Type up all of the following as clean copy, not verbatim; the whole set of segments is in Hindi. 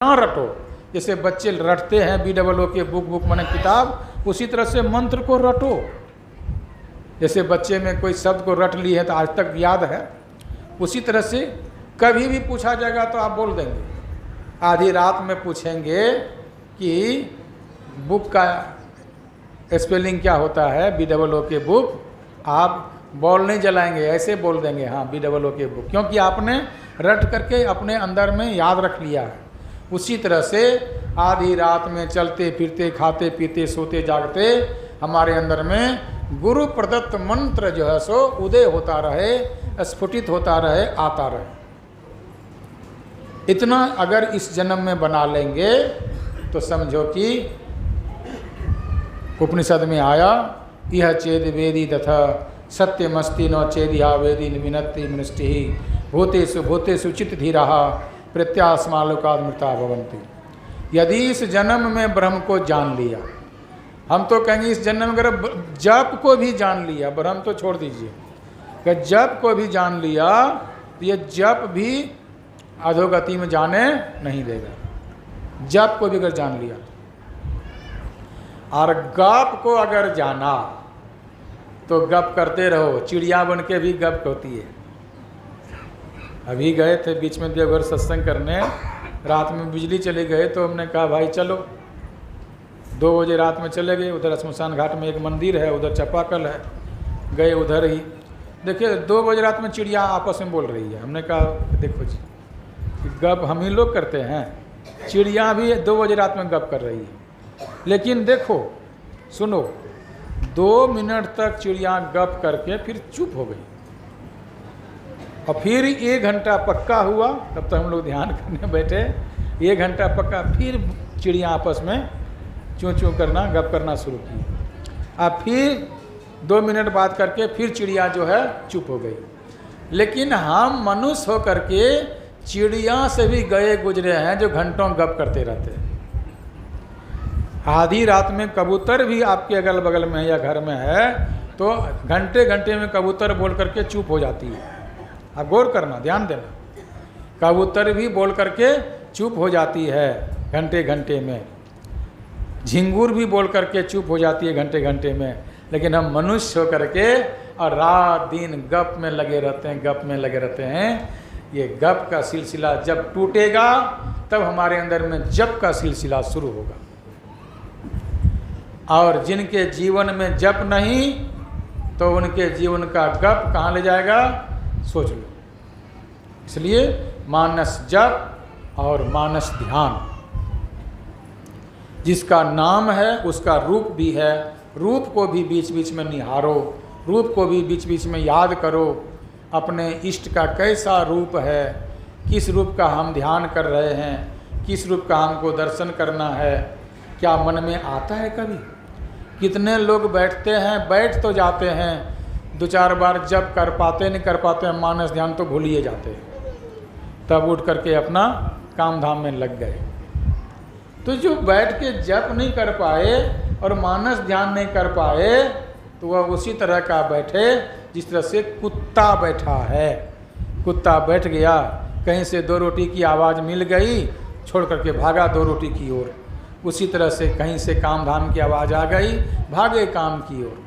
ना रटो। जैसे बच्चे रटते हैं BOO के बुक माने किताब, उसी तरह से मंत्र को रटो। जैसे बच्चे में कोई शब्द को रट ली है तो आज तक याद है, उसी तरह से कभी भी पूछा जाएगा तो आप बोल देंगे। आधी रात में पूछेंगे कि बुक का स्पेलिंग क्या होता है, BOO के बुक, आप बॉल नहीं जलाएंगे, ऐसे बोल देंगे हाँ BOO के बुक, क्योंकि आपने रट करके अपने अंदर में याद रख लिया है। उसी तरह से आधी रात में चलते फिरते खाते पीते सोते जागते हमारे अंदर में गुरु प्रदत्त मंत्र जो है सो उदय होता रहे, स्फुटित होता रहे, आता रहे। इतना अगर इस जन्म में बना लेंगे तो समझो कि उपनिषद में आया, यह चेद वेदी तथा सत्यमस्ति न चेदिया वेदी विनत्ति मनुष्टि भूतेषु भूतेषु चित्त धीरा प्रत्यास्मालोकामृता भवन्ति। यदि इस जन्म में ब्रह्म को जान लिया, हम तो कहेंगे इस जन्म में अगर जप को भी जान लिया, ब्रह्म तो छोड़ दीजिए, अगर जप को भी जान लिया तो ये जप भी अधोगति में जाने नहीं देगा। जप को भी अगर जान लिया, और गप को अगर जाना तो गप करते रहो, चिड़िया बन के भी गप होती है। अभी गए थे बीच में देवघर सत्संग करने, रात में बिजली चली गई तो हमने कहा भाई चलो, 2 बजे रात में चले गए। उधर श्मशान घाट में एक मंदिर है, उधर चापाकल है, गए उधर ही। देखिए 2 बजे रात में चिड़िया आपस में बोल रही है। हमने कहा देखो जी, गप हम ही लोग करते हैं, चिड़िया भी 2 बजे रात में गप कर रही है। लेकिन देखो सुनो, 2 मिनट तक चिड़िया गप करके फिर चुप हो गई, और फिर 1 घंटा पक्का हुआ, तब तक हम लोग ध्यान करने बैठे। 1 घंटा पक्का, फिर चिड़िया आपस में चूँ चूँ करना, गप करना शुरू की। अब फिर 2 मिनट बात करके फिर चिड़िया जो है चुप हो गई। लेकिन हम मनुष्य होकर के चिड़िया से भी गए गुजरे हैं जो घंटों गप करते रहते हैं। आधी रात में कबूतर भी आपके अगल बगल में या घर में है तो घंटे घंटे में कबूतर बोल करके चुप हो जाती है। आप गौर करना, ध्यान देना, कबूतर भी बोल करके चुप हो जाती है घंटे घंटे में, झिंगुर भी बोल करके चुप हो जाती है घंटे घंटे में। लेकिन हम मनुष्य होकर के और रात दिन गप में लगे रहते हैं, गप में लगे रहते हैं। ये गप का सिलसिला जब टूटेगा तब हमारे अंदर में जप का सिलसिला शुरू होगा। और जिनके जीवन में जप नहीं तो उनके जीवन का गप कहाँ ले जाएगा, सोच लो। इसलिए मानस जप और मानस ध्यान, जिसका नाम है उसका रूप भी है, रूप को भी बीच बीच में निहारो, रूप को भी बीच बीच में याद करो। अपने इष्ट का कैसा रूप है, किस रूप का हम ध्यान कर रहे हैं, किस रूप का हमको दर्शन करना है, क्या मन में आता है कभी? कितने लोग बैठते हैं, बैठ तो जाते हैं, 2-4 बार जप कर पाते नहीं कर पाते हैं, मानस ध्यान तो भूल ही जाते हैं, तब उठ करके अपना काम धाम में लग गए। तो जो बैठ के जप नहीं कर पाए और मानस ध्यान नहीं कर पाए तो वह उसी तरह का बैठे जिस तरह से कुत्ता बैठा है। कुत्ता बैठ गया, कहीं से 2 रोटी की आवाज़ मिल गई, छोड़ करके भागा 2 रोटी की ओर। उसी तरह से कहीं से काम धाम की आवाज़ आ गई, भागे काम की ओर।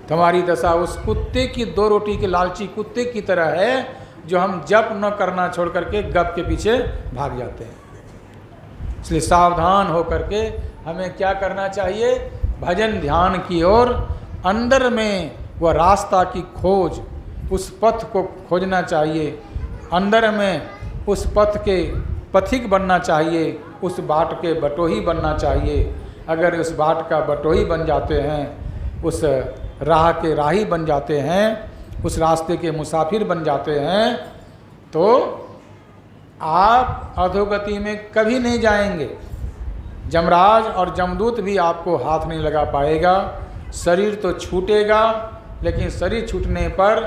तुम्हारी दशा उस कुत्ते की 2 रोटी के लालची कुत्ते की तरह है जो हम जप न करना छोड़ करके गप के पीछे भाग जाते हैं। इसलिए सावधान हो करके हमें क्या करना चाहिए, भजन ध्यान की ओर अंदर में वह रास्ता की खोज, उस पथ को खोजना चाहिए, अंदर में उस पथ के पथिक बनना चाहिए, उस बाट के बटोही बनना चाहिए। अगर उस बाट का बटोही बन जाते हैं, उस राह के राही बन जाते हैं, उस रास्ते के मुसाफिर बन जाते हैं, तो आप अधोगति में कभी नहीं जाएंगे। जमराज और जमदूत भी आपको हाथ नहीं लगा पाएगा। शरीर तो छूटेगा, लेकिन शरीर छूटने पर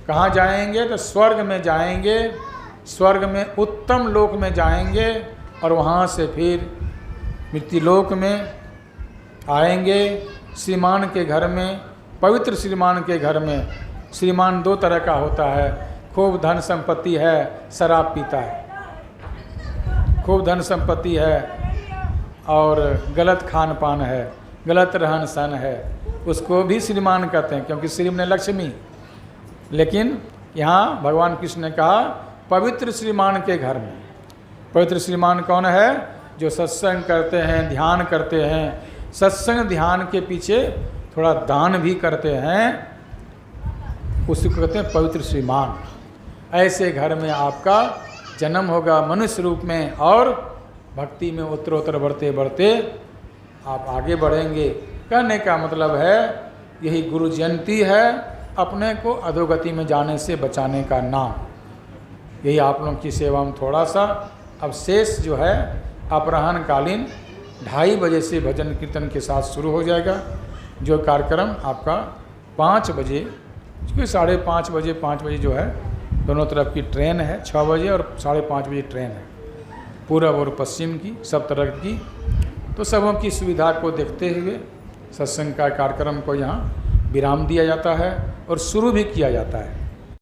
कहाँ जाएंगे, तो स्वर्ग में जाएंगे। स्वर्ग में उत्तम लोक में जाएंगे और वहाँ से फिर मृत्युलोक में आएंगे। श्रीमान के घर में, पवित्र श्रीमान के घर में, श्रीमान 2 तरह का होता है, खूब धन संपत्ति है, शराब पीता है। खूब धन संपत्ति है और गलत खान पान है, गलत रहन सहन है, उसको भी श्रीमान कहते हैं, क्योंकि श्री ने लक्ष्मी। लेकिन यहाँ भगवान कृष्ण ने कहा पवित्र श्रीमान के घर में। पवित्र श्रीमान कौन है? जो सत्संग करते हैं, ध्यान करते हैं, सत्संग ध्यान के पीछे थोड़ा दान भी करते हैं, उसी को कहते हैं पवित्र श्रीमान। ऐसे घर में आपका जन्म होगा मनुष्य रूप में, और भक्ति में उत्तरोत्तर बढ़ते बढ़ते आप आगे बढ़ेंगे। कहने का मतलब है यही गुरु जयंती है, अपने को अधोगति में जाने से बचाने का नाम। यही आप लोगों की सेवा में थोड़ा सा अब शेष जो है अपराह्न कालीन 2:30 बजे से भजन कीर्तन के साथ शुरू हो जाएगा। जो कार्यक्रम आपका 5 बजे, क्योंकि 5:30 बजे 5 बजे जो है दोनों तरफ की ट्रेन है, 6 बजे और 5:30 बजे ट्रेन है, पूरब और पश्चिम की सब तरह की। तो सबों की सुविधा को देखते हुए सत्संग का कार्यक्रम को यहाँ विराम दिया जाता है और शुरू भी किया जाता है।